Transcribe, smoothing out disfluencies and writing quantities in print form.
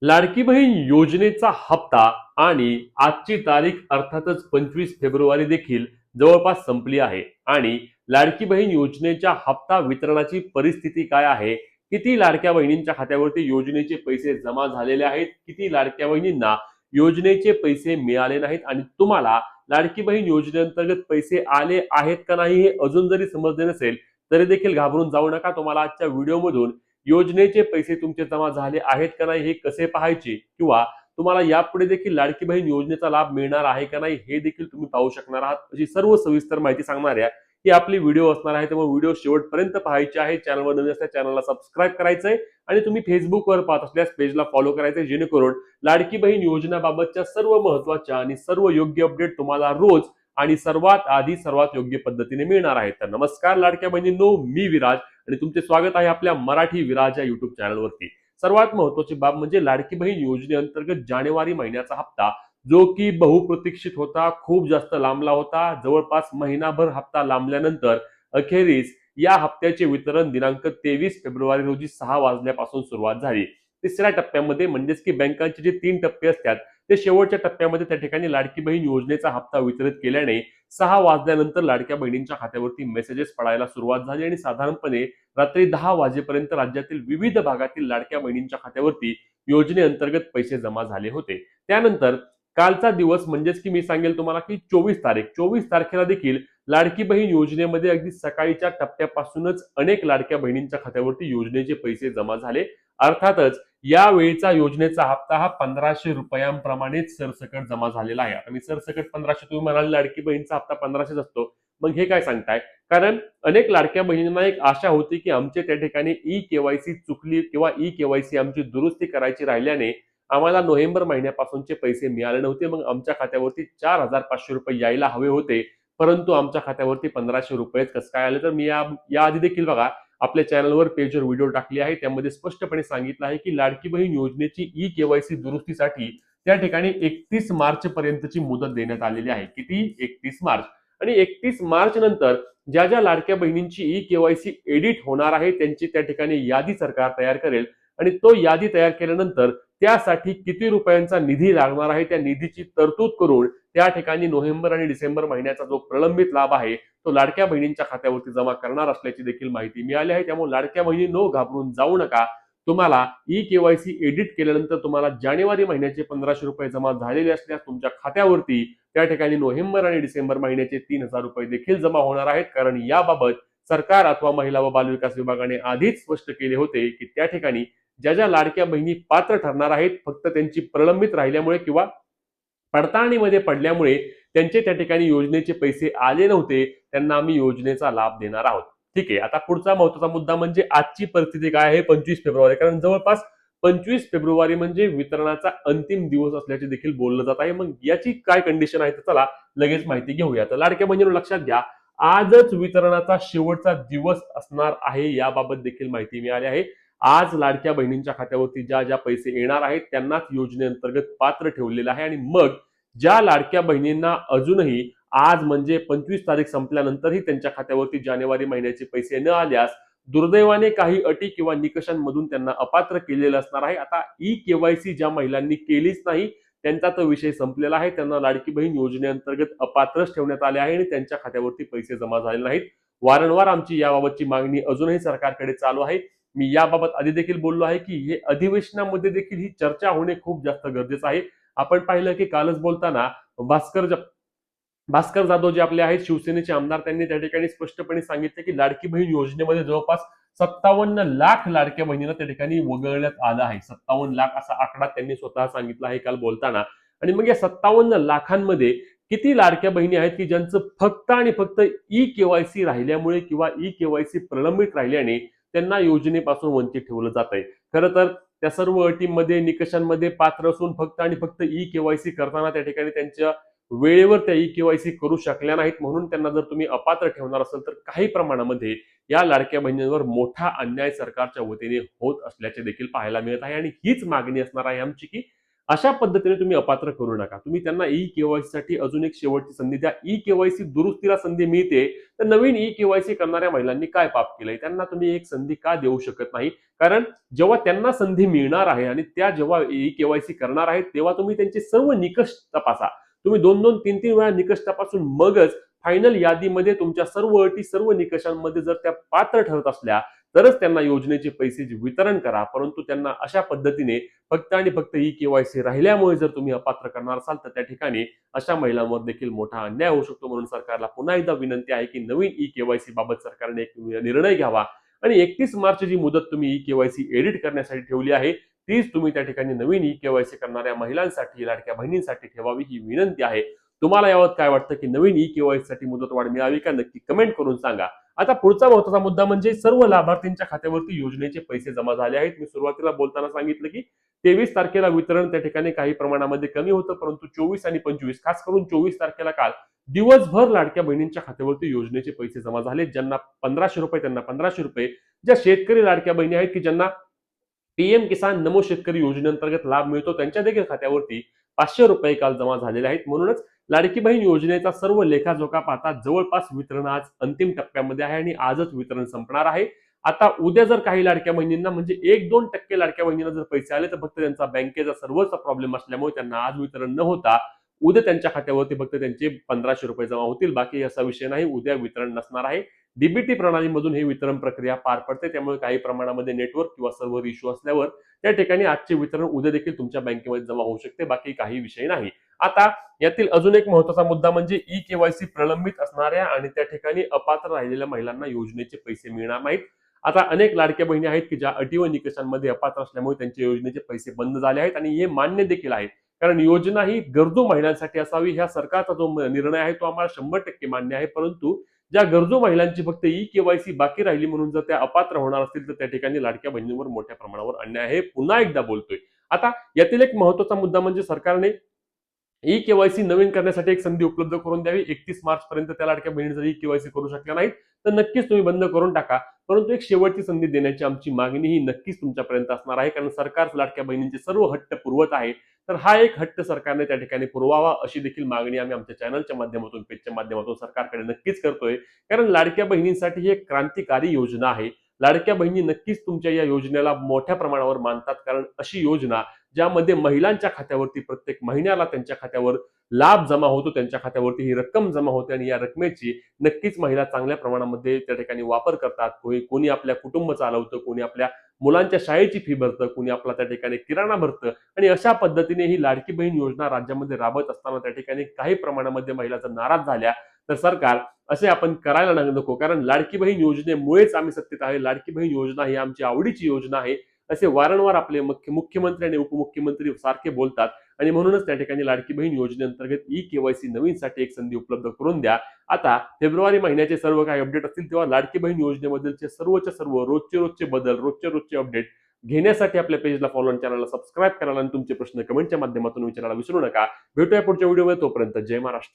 लाडकी बहीण योजनेचा हप्ता आणि आजची तारीख अर्थातच 25 फेब्रुवारी देखील जवळपास संपली आहे आणि लाडकी बहीण योजनेच्या हप्ता वितरणाची परिस्थिती काय आहे, किती लाडक्या बहिणींच्या खात्यावरती योजनेचे पैसे जमा झालेले आहेत, किती लाडक्या बहिणींना योजनेचे पैसे मिळाले नाहीत आणि तुम्हाला लाडकी बहीण योजनेअंतर्गत पैसे आले आहेत का नाही हे अजून जरी समजले नसेल तरी देखील घाबरून जाऊ नका. तुम्हाला आजच्या व्हिडिओमधून योजनेचे पैसे तुमचे जमा झाले आहेत का नाही हे कसे पाहायचे किंवा तुम्हाला यापुढे देखील लाडकी बहीण योजनेचा लाभ मिळणार आहे का नाही हे देखील तुम्ही पाहू शकणार आहात. अशी सर्व सविस्तर माहिती सांगणाऱ्या ही आपली व्हिडिओ असणार आहे, त्यामुळे व्हिडिओ शेवटपर्यंत पाहायची आहे. चॅनलवर नवीन असल्यास चॅनलला सबस्क्राईब करायचंय आणि तुम्ही फेसबुकवर पाहत असल्यास पेजला फॉलो करायचंय, जेणेकरून लाडकी बहीण योजनेबाबतच्या सर्व महत्त्वाच्या आणि सर्व योग्य अपडेट तुम्हाला रोज आणि सर्वात आधी सर्वात योग्य पद्धतीने मिळणार आहेत. तर नमस्कार लाडक्या बहिणींनो, मी विराज आणि तुमचे स्वागत आहे आपल्या मराठी विराज या युट्यूब चॅनलवरती. सर्वात महत्त्वाची बाब म्हणजे लाडकी बहीण योजनेअंतर्गत जानेवारी महिन्याचा हप्ता, जो की बहुप्रतीक्षित होता, खूप जास्त लांबला होता. जवळपास महिनाभर हप्ता लांबल्यानंतर अखेरीस या हप्त्याचे वितरण दिनांक 23 फेब्रुवारी रोजी 6 वाजल्यापासून सुरुवात झाली. तिसऱ्या टप्प्यामध्ये म्हणजेच की बँकांचे जे 3 टप्पे असतात ते शेवटच्या टप्प्यामध्ये त्या ठिकाणी लाडकी बहीण योजनेचा हप्ता वितरित केल्याने 6 वाजल्यानंतर लाडक्या बहिणींच्या खात्यावरती मेसेजेस पडायला सुरुवात झाली आणि साधारणपणे रात्री 10 वाजेपर्यंत राज्यातील विविध भागातील लाडक्या बहिणींच्या खात्यावरती योजनेअंतर्गत पैसे जमा झाले होते. त्यानंतर कालचा दिवस म्हणजेच की मी सांगेल तुम्हाला की 24 तारखेला देखील लाडकी बहीण योजनेमध्ये अगदी सकाळीच्या टप्प्यापासूनच अनेक लाडक्या बहिणींच्या खात्यावरती योजनेचे पैसे जमा झाले. अर्थातच या वेळचा योजनेचा हप्ता हा 1500 रुपयांप्रमाणेच सरसकट जमा झालेला आहे. आता मी सरसकट 1500, तुम्ही म्हणाल लाडकी बहीणचा हप्ता 1500 असतो, मग हे काय सांगताय? कारण अनेक लाडक्या बहिणींना एक आशा होती की आमचे त्या ठिकाणी ई केवायसी चुकली किंवा ई केवायसी आमची दुरुस्ती करायची राहिल्याने आम्हाला नोव्हेंबर महिन्यापासूनचे पैसे मिळाले नव्हते. मग आमच्या खात्यावरती 4500 रुपये यायला हवे होते, परंतु आमच्या खात्यावरती 1500 रुपयेच कसं काय आले? तर मी याआधी देखील बघा आपल्या चॅनलवर पेजवर व्हिडिओ टाकली आहे, त्यामध्ये स्पष्टपणे सांगितलं आहे की लाडकी बहीण योजनेची ई केवायसी दुरुस्तीसाठी त्या ठिकाणी 31 मार्च पर्यंतची मुदत देण्यात आलेली आहे. किती? 31 मार्च. आणि 31 मार्च नंतर ज्या ज्या लाडक्या बहिणींची ई केवायसी एडिट होणार आहे त्यांची त्या ठिकाणी यादी सरकार तयार करेल आणि तो यादी तयार केल्यानंतर त्यासाठी किती रुपयांचा निधी लागणार आहे त्या निधीची तरतूद करून त्या ठिकाणी नोव्हेंबर आणि डिसेंबर महिन्याचा जो प्रलंबित लाभ आहे तो लाडक्या बहिणींच्या खात्यावरती जमा करणार असल्याची देखील माहिती मिळाली आहे. त्यामुळे लाडक्या बहिणींनो, घाबरून जाऊ नका. तुम्हाला ई केवायसी एडिट केल्यानंतर तुम्हाला जानेवारी महिन्याचे 1500 रुपये जमा झालेले असल्यास तुमच्या खात्यावरती त्या ठिकाणी नोव्हेंबर आणि डिसेंबर महिन्याचे 3000 रुपये देखील जमा होणार आहेत. कारण याबाबत सरकार अथवा महिला व बालविकास विभागाने आधीच स्पष्ट केले होते की त्या ठिकाणी ज्या ज्या लाडक्या बहिणी पात्र ठरणार आहेत, फक्त त्यांची प्रलंबित राहिल्यामुळे किंवा पडताळणीमध्ये पडल्यामुळे त्यांचे त्या ठिकाणी योजनेचे पैसे आले नव्हते, त्यांना आम्ही योजनेचा लाभ देणार आहोत. ठीक आहे, आता पुढचा महत्त्वाचा मुद्दा म्हणजे आजची परिस्थिती काय आहे 25 फेब्रुवारी. कारण जवळपास 25 फेब्रुवारी म्हणजे वितरणाचा अंतिम दिवस असल्याचे देखील बोललं जात आहे. मग याची काय कंडिशन आहे तर चला लगेच माहिती घेऊया. तर लाडक्या बहिणींनो, लक्षात घ्या, आजच वितरणाचा शेवटचा दिवस असणार आहे, याबाबत देखील माहिती मिळाली आहे. आज लाडक्या बहिणींच्या खात्यावरती ज्या ज्या पैसे येणार आहेत त्यांनाच योजनेअंतर्गत पात्र ठेवलेलं आहे आणि मग ज्या लाडक्या बहिणींना अजूनही आज म्हणजे 25 तारीख संपल्यानंतरही त्यांच्या खात्यावरती जानेवारी महिन्याचे पैसे न आल्यास दुर्दैवाने काही अटी किंवा निकषांमधून त्यांना अपात्र केलेलं असणार आहे. आता ई केवायसी ज्या महिलांनी केलीच नाही त्यांचा तो विषय संपलेला आहे, त्यांना लाडकी बहीण योजनेअंतर्गत अपात्रच ठेवण्यात आले आहे आणि त्यांच्या खात्यावरती पैसे जमा झाले नाहीत. वारंवार आमची याबाबतची मागणी अजूनही सरकारकडे चालू आहे. मी याबाबत आधी देखील बोललो आहे की हे अधिवेशनामध्ये देखील ही चर्चा होणे खूप जास्त गरजेचं आहे. आपण पाहिलं की कालच बोलताना भास्कर जाधव जे आपले आहेत शिवसेनेचे आमदार, त्यांनी त्या ठिकाणी स्पष्टपणे सांगितले की लाडकी बहीण योजनेमध्ये जवळपास 57 लाख लाडक्या बहिणींना त्या ठिकाणी वगळण्यात आलं आहे. 57 लाख असा आकडा त्यांनी स्वतः सांगितला आहे काल बोलताना. आणि मग या 57 लाखांमध्ये किती लाडक्या बहिणी आहेत की ज्यांचं फक्त आणि फक्त ई केवायसी राहिल्यामुळे किंवा ई केवायसी प्रलंबित राहिल्याने त्यांना योजनेपासून वंचित ठेवलं जात आहे. खरं तर त्या सर्व अटींमध्ये निकषांमध्ये पात्र असून फक्त आणि फक्त ई केवायसी करताना त्या ठिकाणी त्यांच्या वेळेवर त्या ई केवायसी करू शकल्या नाहीत, म्हणून त्यांना जर तुम्ही अपात्र ठेवणार असाल तर काही प्रमाणामध्ये या लाडक्या बहिणींवर मोठा अन्याय सरकारच्या वतीने होत असल्याचे देखील पाहायला मिळत आहे. आणि हीच मागणी असणार आहे आमची की अशा पद्धतीने तुम्ही अपात्र करू नका. तुम्ही त्यांना ई-केवायसी साठी अजून एक शेवटची संधी द्या. ई-केवायसी दुरुस्तीला संधी मिळते, तर नवीन ई-केवायसी करणाऱ्या महिलांनी काय पाप केलंय? त्यांना तुम्ही एक संधी का देऊ शकत नाही? कारण जेव्हा त्यांना संधी मिळणार आहे आणि त्या जेव्हा ई-केवायसी करणार आहेत, तेव्हा तुम्ही त्यांचे सर्व निकष तपासा. तुम्ही 2-2, 3-3 वेळा निकष तपासून मगच फायनल यादीमध्ये तुमच्या सर्व अटी, सर्व निकषांमध्ये जर त्या पात्र ठरत असल्या, तरच त्यांना योजनेचे पैसे वितरण करा. परंतु त्यांना अशा पद्धतीने फक्त आणि फक्त ई-केवायसी राहिल्यामुळे जर तुम्ही अपात्र करणार असाल, तर त्या ठिकाणी अशा महिलांवर देखील मोठा अन्याय होऊ शकतो. म्हणून सरकारला पुन्हा एकदा विनंती आहे, की नवीन ई-केवायसी बाबत सरकारने एक निर्णय घ्यावा आणि 31 मार्च जी मुदत तुम्ही ई-केवायसी एडिट करण्यासाठी ठेवली आहे, तीच तुम्ही त्या ठिकाणी नवीन ई-केवायसी करणाऱ्या महिलांसाठी, लाडक्या बहिणींसाठी ठेवावी ही विनंती आहे. तुम्हाला याबाबत काय वाटतं, की नवीन ई-केवायसी साठी मुदतवाढ मिळावी का? नक्की कमेंट करून सांगा. आता पुढचा महत्त्वाचा मुद्दा म्हणजे सर्व लाभार्थींच्या खात्यावरती योजनेचे पैसे जमा झाले आहेत. मी सुरुवातीला बोलताना सांगितलं, की 23 तारखेला वितरण त्या ठिकाणी काही प्रमाणामध्ये कमी होतं, परंतु 24 आणि 25 खास करून 24 तारखेला काल दिवसभर लाडक्या बहिणींच्या खात्यावरती योजनेचे पैसे जमा झाले. ज्यांना ₹1500 त्यांना ₹1500, ज्या शेतकरी लाडक्या बहिणी आहेत, की ज्यांना पीएम किसान नमो शेतकरी योजनेअंतर्गत लाभ मिळतो, त्यांच्या देखील खात्यावरती ₹500 काल जमा झालेले आहेत. म्हणूनच लाडकी बहीण योजनेचा सर्व लेखाजोखा पाहता जवळपास वितरण आज अंतिम टप्प्यामध्ये आहे आणि आजच वितरण संपणार आहे. आता उद्या जर काही लाडक्या बहिणींना म्हणजे 1-2% लाडक्या बहिणींना जर पैसे आले, तर फक्त त्यांचा बँकेचा सर्व्हरचा प्रॉब्लेम असल्यामुळे त्यांना आज वितरण न होता उद्या त्यांच्या खात्यावरती फक्त त्यांचे ₹1500 जमा होतील. बाकी असा विषय नाही, उद्या वितरण नसणार आहे. डीबीटी प्रणालीमधून हे वितरण प्रक्रिया पार पडते, त्यामुळे काही प्रमाणामध्ये नेटवर्क किंवा सर्व्हर इश्यू असल्यावर त्या ठिकाणी आजचे वितरण उद्या देखील तुमच्या बँकेमध्ये जमा होऊ शकते. बाकी काही विषय नाही. आता यातील अजून एक महत्त्वाचा मुद्दा म्हणजे ई-केवायसी प्रलंबित असणाऱ्या आणि त्या ठिकाणी अपात्र राहिलेल्या महिलांना योजनेचे पैसे मिळणार नाहीत. आता अनेक लाडक्या बहिणी आहेत, की ज्या अटी व निकषांमध्ये अपात्र असल्यामुळे त्यांचे योजनेचे पैसे बंद झाले आहेत आणि हे मान्य देखील आहे. कारण योजना ही गरजू महिलांसाठी असावी, ह्या सरकारचा जो निर्णय आहे तो आम्हाला 100% मान्य आहे. परंतु ज्या गरजू महिलांची फक्त ई-केवायसी बाकी राहिली म्हणून जर त्या अपात्र होणार असतील, तर त्या ठिकाणी लाडक्या बहिणींवर मोठ्या प्रमाणावर अन्याय आहे. पुन्हा एकदा बोलतोय. आता यातील एक महत्त्वाचा मुद्दा म्हणजे सरकारने ई-केवायसी नवीन करण्यासाठी एक संधी उपलब्ध करून द्यावी. 31 मार्च पर्यंत त्या लाडक्या बहिणी जर ई-केवायसी करू शकल्या नाहीत, तर नक्कीच तुम्ही बंद करून टाका. परंतु एक शेवटची संधी देण्याची आमची मागणी ही नक्कीच तुमच्यापर्यंत असणार आहे. कारण सरकार लाडक्या बहिणींचे सर्व हट्ट पुरवत आहे. तर हा एक हट्ट सरकारने त्या ठिकाणी पुरवावा, अशी देखील मागणी आम्ही आमच्या चॅनलच्या माध्यमातून, पेजच्या माध्यमातून सरकारकडे नक्कीच करतोय. कारण लाडक्या बहिणींसाठी ही एक क्रांतिकारी योजना आहे. लाडक्या बहिणी नक्कीच तुमच्या या योजनेला मोठ्या प्रमाणावर मानतात. कारण अशी योजना ज्यामध्ये महिलांच्या खात्यावरती प्रत्येक महिन्याला त्यांच्या खात्यावर लाभ जमा होतो, त्यांच्या खात्यावरती ही रक्कम जमा होते आणि या रकमेची नक्कीच महिला चांगल्या प्रमाणामध्ये त्या ठिकाणी वापर करतात. कोणी आपल्या कुटुंब चालवतं, कोणी आपल्या मुलांच्या शाळेची फी भरतं, कोणी आपला त्या ठिकाणी किराणा भरतं आणि अशा पद्धतीने ही लाडकी बहीण योजना राज्यामध्ये राबत असताना त्या ठिकाणी काही प्रमाणामध्ये महिला जर नाराज झाल्या, तर सरकार असे आपण करायला नको. कारण लाडकी बहीण योजनेमुळेच आम्ही सत्तेत आहे. लाडकी बहीण योजना ही आमची आवडीची योजना आहे, असे वारंवार आपले मुख्यमंत्री आणि उपमुख्यमंत्री सारखे बोलतात आणि म्हणूनच त्या ठिकाणी लाडकी बहीण योजनेअंतर्गत ई-केवायसी नवीनसाठी एक संधी उपलब्ध करून द्या. आता फेब्रुवारी महिन्याचे सर्व काही अपडेट असतील तेव्हा लाडकी बहीण योजनेबद्दलचे सर्वच्या सर्व रोजचे बदल, रोजचे अपडेट घेण्यासाठी आपल्या पेजला फॉलो आणि चॅनलला सबस्क्राईब करायला आणि तुमचे प्रश्न कमेंटच्या माध्यमातून विचारायला विसरू नका. भेटूया पुढच्या व्हिडिओमध्ये. तोपर्यंत जय महाराष्ट्र.